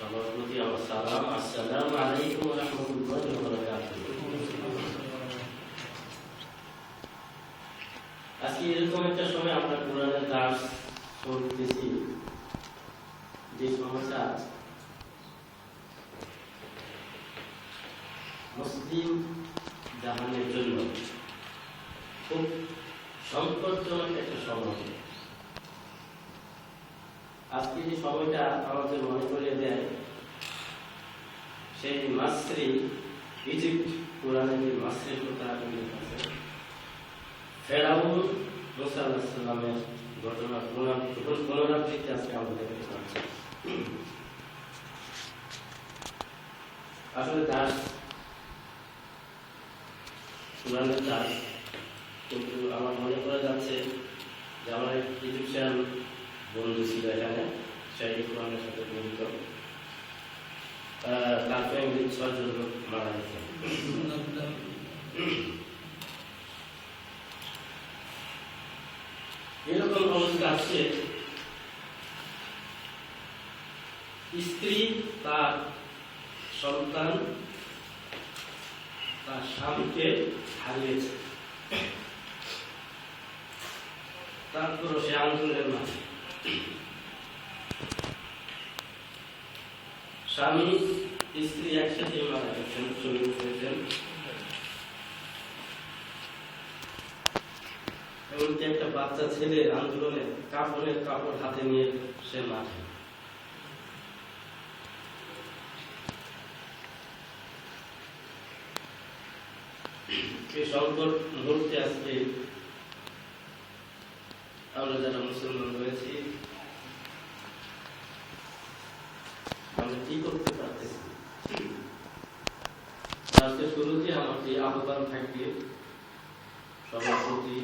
সবার প্রতি আমার সালাম। আসসালামু আলাইকুম ওয়া রাহমাতুল্লাহি ওয়া বারাকাতুহু। আজকে এরকম একটা সময় আমরা কোরআনের দাস শুনতেছি, যে সময়টা মুসলিম জাহানের জন্য খুব সংকটজনক একটা সময়। আজকে যে সময়টা আমাদের মনে করিয়ে দেয় সেই মাসরি, ইজিপ্ট, কোরআনের যে মাসরির কথা উল্লেখ আছে, ফেরাউন মুসা আলাইহিস সালামের ঘটনা পুনরাবৃত্তি আজকে আমরা দেখতে পাচ্ছি। আসলে দাস, কোরআনের দাস, কিন্তু আমার মনে করা যাচ্ছে যে আমার এক ইজিপশিয়ান বন্ধু ছিল এখানে, সেই কোরআনের সাথে জড়িত। তার ফ্যামিলির 6 জন লোক মারা গেছে। এরকম অবস্থা আছে, স্ত্রী, তার সন্তান, তার স্বামীকে হারিয়েছে। তারপরও সে আন্দোলনের মাঝে স্বামী স্ত্রী একসাথে মারা গেছেন, শহীদ হয়েছেন। এমনকি একটা বাচ্চা ছেলে আন্দোলনে কাপড়ের কাপড় হাতে নিয়ে সে মাঠে। এই সংকট মুহূর্তে আজকে আমরা যারা মুসলমান রয়েছি, আমরা কি করতে পারতেছি? আজকে শুরুতে আমার এই আহ্বান থাকবে সবার প্রতি,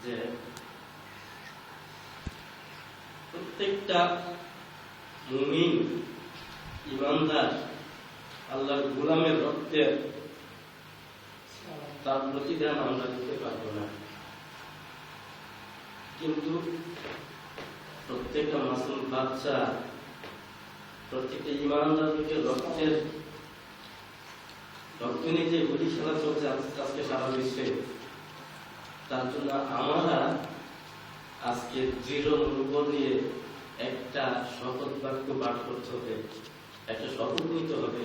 যে প্রত্যেকটা মুমিন ঈমানদার আল্লাহর গোলামের রক্তের তার প্রতিদান আমরা দিতে পারবো না, কিন্তু প্রত্যেকটা মাসুম বাচ্চা, প্রত্যেকটা ঈমানদারকে রক্তের রক্ত নিয়ে যে গুলি খেলা চলছে আজকে সারা বিশ্বে, তার জন্য আমরা আজকে দৃঢ় মনোবল নিয়ে একটা শপথ বাক্য পাঠ করতে হবে, একটা শপথ নিতে হবে।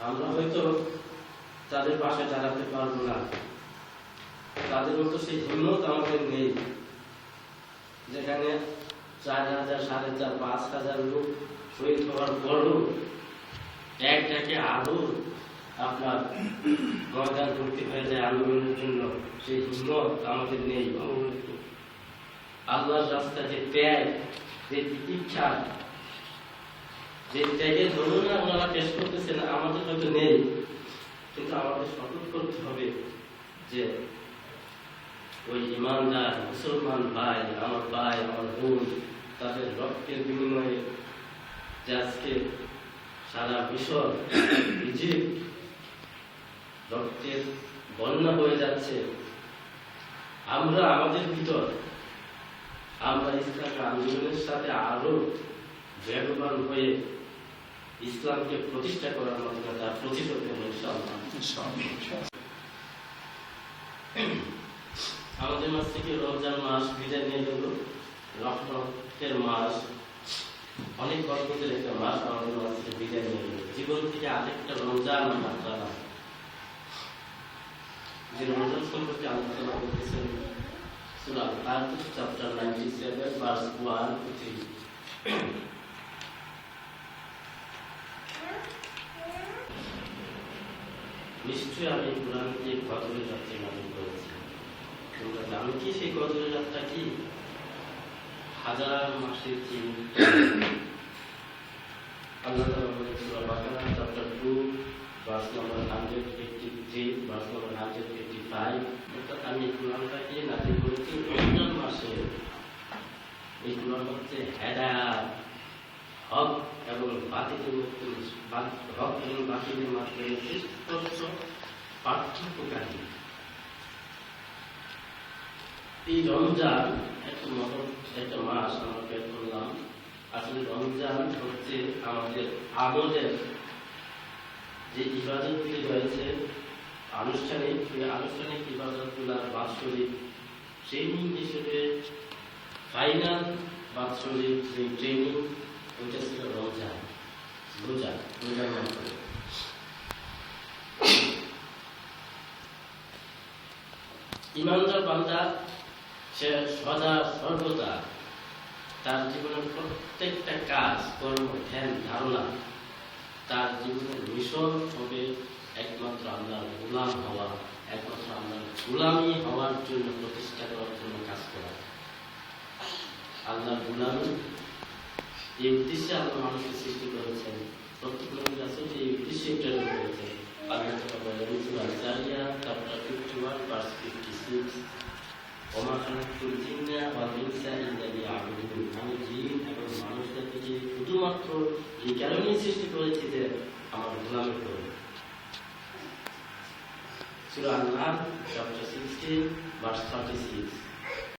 আমরা হয়তো তাদের পাশে দাঁড়াতে পারবো না, তাদের মতো সেই হিম্মত আমাদের নেই, যেখানে 4000, 4500, 5000 লোক শহীদ হওয়ার পরও এক ডাকে আরো আপনার ময়দান ভর্তি হয়ে যায় আন্দোলনের জন্য। সেই হিম্মত আমাদের নেই। আল্লাহর রাস্তা যে ত্যাগ, যে ইচ্ছা, যে ত্যাগের ধরনে আপনারা পেশ করতেছেন, আমাদের হয়তো নেই, কিন্তু আমাদের শপথ করতে হবে যে ওই ঈমানদার মুসলমান ভাই, আমার বোন, তাদের রক্তের বিনিময়ে যে আজকে সারা মিশর, ইজিপ্ট রক্তের বন্যা হয়ে যাচ্ছে, আমরা আমাদের ভিতর আমরা ইসলামী আন্দোলনের সাথে আরো বেগবান হয়ে ইসলামকে প্রতিষ্ঠা করার মাধ্যমে তার প্রতিশোধ নেব ইনশাআল্লাহ। আমাদের মাস থেকে রমজান মাস বিদায় নিয়ে গেল, রহমতের মাস, অনেক বরকতের একটা মাস আমাদের মাস থেকে বিদায় নিয়ে গেল। জীবন থেকে আরেকটা রমজান আমরা পেলাম। যে রমজান সম্পর্কে আলোচনা করতেছেন সূরা আল-ফাতিহ চ্যাপ্টার 97 ভার্স 1 to 3। নিশ্চয়ই আমি কোরআনকে কদরের যাত্রা নাজিল করেছি। তোমরা জানো কি সেই কদরের যাত্রা কি? 1000 মাসের চেয়ে আল্লাহ তাআলা বলেন সূরা বাকারা chapter 2 verse number 153, verse number 155, অর্থাৎ আমি কোরআনটাকে নাজিল করেছি রমজান মাসে। এই কোরআন হচ্ছে হেদায়াত, হক এবং বাতিলের মধ্যে, হক এবং বাতিলের মাধ্যমে স্পষ্ট পার্থক্যকারী। এই রমজান একটা মাস আমরা বের করলাম, আসলে রমজান হচ্ছে আমাদের আমলের যে ইবাদতগুলি রয়েছে আনুষ্ঠানিক, সেই আনুষ্ঠানিক ইবাদতগুলার বাৎসরিক ট্রেনিং হিসেবে ফাইনাল বাৎসরিক যে ট্রেনিং, ওইটা ছিল রমজান, রোজার মাধ্যমে। ইমানদার বান্দা সে সদা সর্বদা তার জীবনের প্রত্যেকটা কাজ, কর্ম, ধ্যান, ধারণা, তার জীবনের মিশন হবে একমাত্র আল্লাহর গোলাম হওয়া, একমাত্র আল্লাহর গোলামি হওয়ার জন্য, প্রতিষ্ঠা করার জন্য কাজ করা। আল্লাহর গোলামি, এই উদ্দেশ্যে আল্লাহ মানুষকে সৃষ্টি করেছেন। প্রত্যেক নবী রাসূল এই উদ্দেশ্যে প্রেরণ করেছেন। আল্লাহ তাআলা বলেন সূরা আল-জারিয়া চ্যাপ্টার 51 ভার্স 56, ওমা খালাকতুল জিন্না ওয়াল ইনসা ইল্লা লিয়াবুদুন। আমি জিন এবং মানুষদেরকে শুধুমাত্র এই কারণেই সৃষ্টি করেছি যে আমার গোলামি করবে। সূরা আন-নাহল চ্যাপ্টার 16 ভার্স 36,